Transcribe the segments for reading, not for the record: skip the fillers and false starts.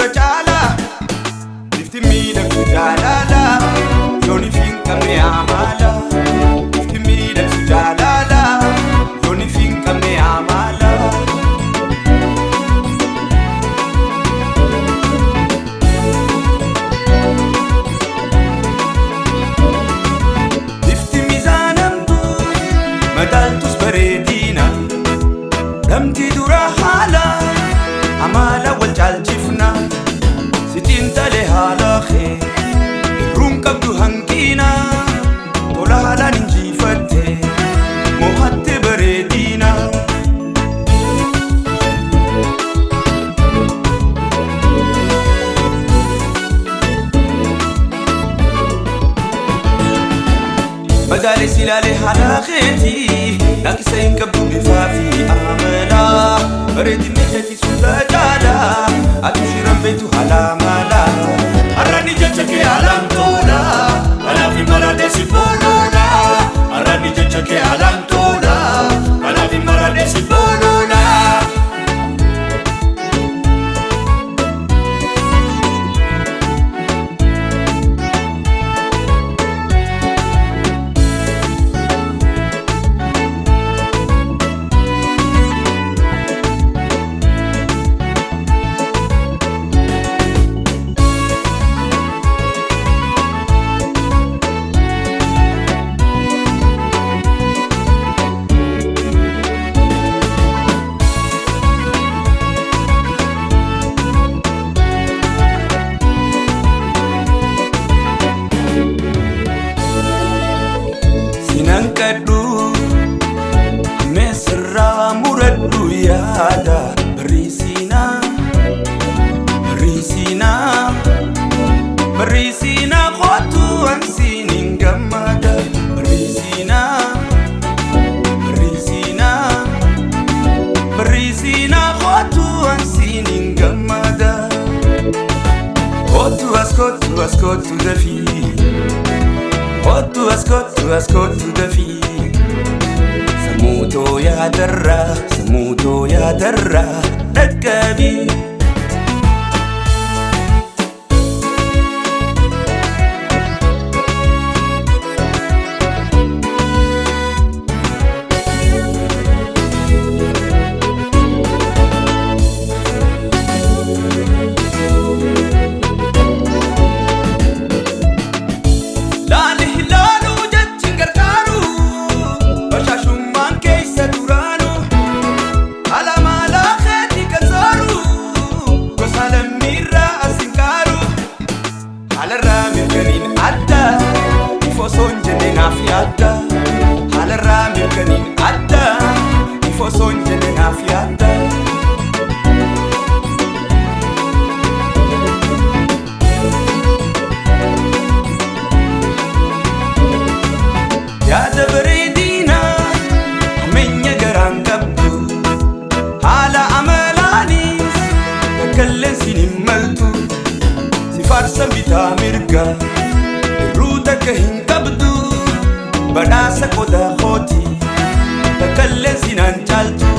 sunda chala Lifti miidhagdu jaalala yooni finqabne amala Lifti miidhagdu jaalala yooni finqabne amala Lifti mizaanamtu madaaltus bareedina Damti dura haala amala wal caalchifna sitiin tale haala kee irruun qabdu hanqina tola haalaan injifatte mo'atte bareedina Magaale silaale haala keeti Nakisa hin qabdu bifaa fi amala Bareedinni keeti sunda jaala Atu shiran beektu haala mala Arrani jecha kee haalaan tola Kanaaf hin maradeesi boolola Arrani jecha kee haalaan tola Kanaaf hin maradeesi boolola Nankaddu mesra muraddu yaada Barisina Khotu ansinin gamada Barisina Khotu ansinin gamada Khotu askotu dafi Khotu askotu dafi Samuto ya darra Dhaqabi Halarra mirkanin adda ifo son jenne naaf yaadda Yaada bareedina hameenya garaan qabdu haala amalaanis takkallensin hin maltu si faarsan bitaa mirga irruu takka hin qabdu Badhaasa qodaa kooti takkallensin aan caaltu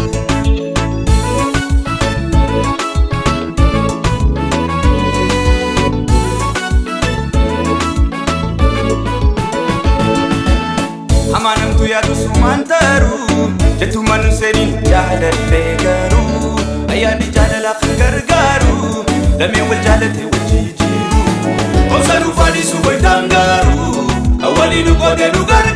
Hamanamtu yaadu sumaan taru Jettumaan seeniin jaalallee garuu Ayyaanni jaalala kan gargaaru Lameen wal jaalate wal jijiiru Obsa nuuf adisu waytaan gaaru Awwaliin nu qoode nu gargaaru